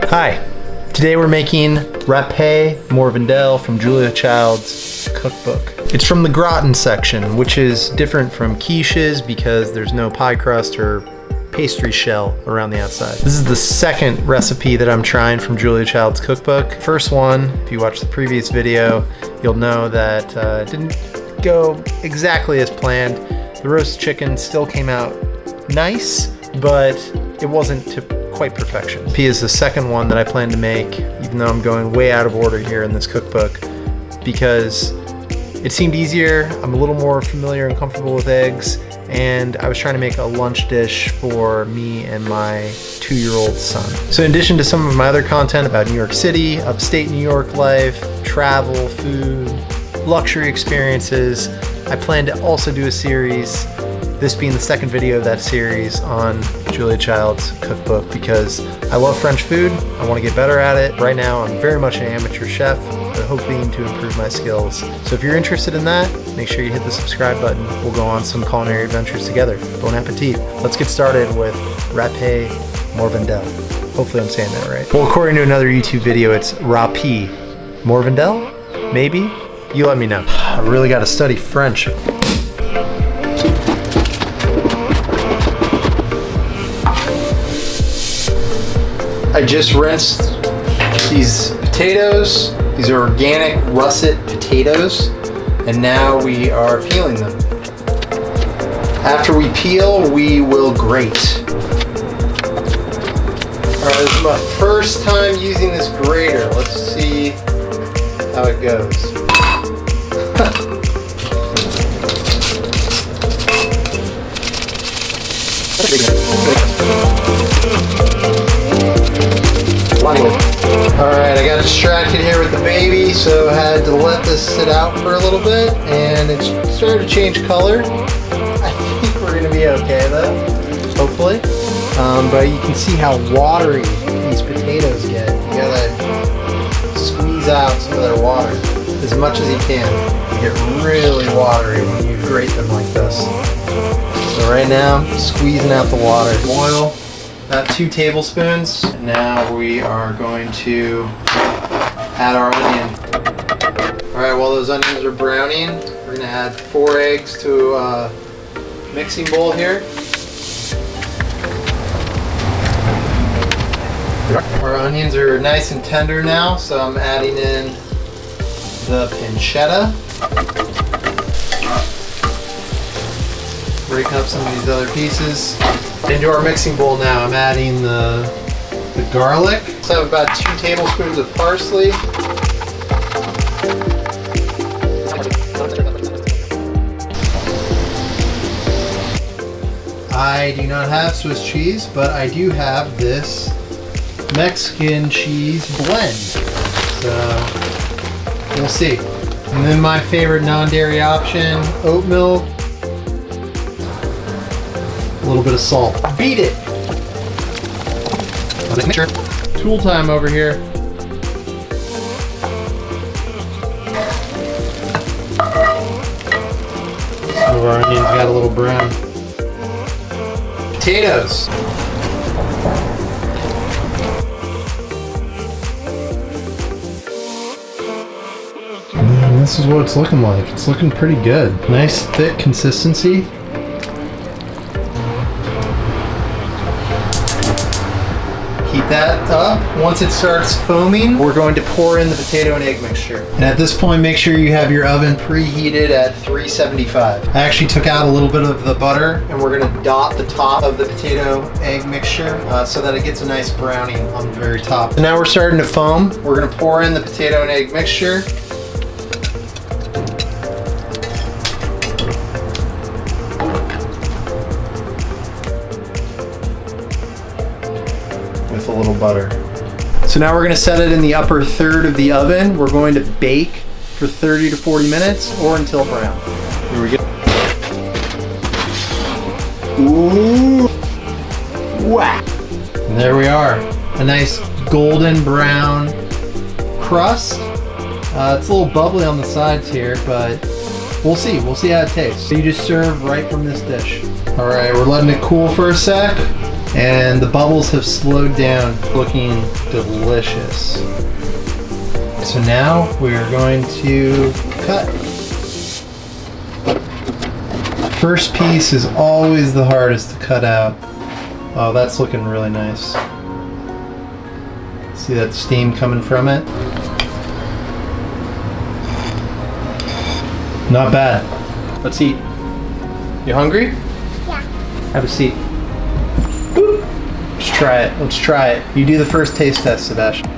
Hi, today we're making Râpée Morvandelle from Julia Child's cookbook. It's from the Gratin section, which is different from quiches because there's no pie crust or pastry shell around the outside. This is the second recipe that I'm trying from Julia Child's cookbook. First one, if you watched the previous video, you'll know that it didn't go exactly as planned. The roast chicken still came out nice, but it wasn't to quite perfection. Râpée is the second one that I plan to make, even though I'm going way out of order here in this cookbook, because it seemed easier. I'm a little more familiar and comfortable with eggs, and I was trying to make a lunch dish for me and my 2-year-old son. So in addition to some of my other content about New York City, upstate New York life, travel, food, luxury experiences, I plan to also do a series, this being the second video of that series, on Julia Child's cookbook, because I love French food. I want to get better at it. Right now I'm very much an amateur chef, but hoping to improve my skills. So if you're interested in that, make sure you hit the subscribe button. We'll go on some culinary adventures together. Bon appetit. Let's get started with Râpée Morvandelle. Hopefully I'm saying that right. Well, according to another YouTube video, it's Râpée Morvandelle? Maybe? You let me know. I really got to study French. I just rinsed these potatoes. These are organic russet potatoes, and now we are peeling them. After we peel, we will grate. Alright, this is my first time using this grater. Let's see how it goes. Alright, I got distracted here with the baby, so I had to let this sit out for a little bit, and it started to change color. I think we're going to be okay though, hopefully. But you can see how watery these potatoes get. You gotta squeeze out some of their water as much as you can. They get really watery when you grate them like this. So right now, squeezing out the water. Oil. About 2 tablespoons. And now we are going to add our onion. Alright, while those onions are browning, we're going to add 4 eggs to a mixing bowl here. Our onions are nice and tender now, so I'm adding in the pancetta. Break up some of these other pieces. Into our mixing bowl now, I'm adding the garlic. So I have about 2 tablespoons of parsley. I do not have Swiss cheese, but I do have this Mexican cheese blend. So we'll see. And then my favorite non-dairy option, oat milk. A little bit of salt. Beat it! Mixture. Tool time over here. Some of our onions got a little brown. Potatoes. And this is what it's looking like. It's looking pretty good. Nice thick consistency. Keep that up. Once it starts foaming, we're going to pour in the potato and egg mixture. And at this point, make sure you have your oven preheated at 375. I actually took out a little bit of the butter, and we're going to dot the top of the potato egg mixture so that it gets a nice browning on the very top. So now we're starting to foam. We're going to pour in the potato and egg mixture. With a little butter. So now we're going to set it in the upper third of the oven. We're going to bake for 30 to 40 minutes or until brown. Here we go. Ooh. Wow. And there we are. A nice golden brown crust. It's a little bubbly on the sides here, but we'll see. We'll see how it tastes. So you just serve right from this dish. All right, we're letting it cool for a sec. And the bubbles have slowed down, looking delicious. So now we're going to cut. First piece is always the hardest to cut out. Oh, that's looking really nice. See that steam coming from it? Not bad. Let's eat. You hungry? Yeah. Have a seat. Boop. Let's try it. Let's try it. You do the first taste test, Sebastian.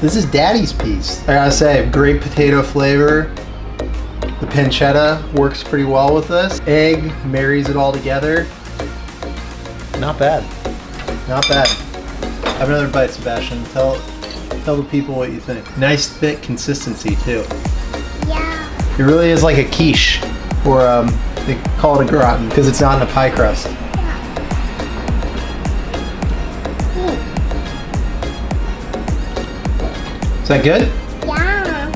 This is Daddy's piece. I gotta say, great potato flavor. The pancetta works pretty well with this. Egg marries it all together. Not bad. Not bad. Have another bite, Sebastian. Tell the people what you think. Nice thick consistency too. Yeah. It really is like a quiche, or they call it a gratin because it's not in a pie crust. Is that good? Yeah.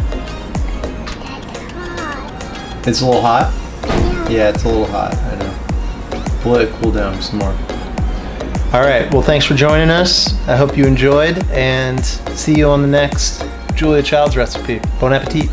That's hot. It's a little hot? Yeah. Yeah, it's a little hot, I know. We'll let it cool down some more. All right, well, thanks for joining us. I hope you enjoyed, and see you on the next Julia Child's recipe. Bon appetit.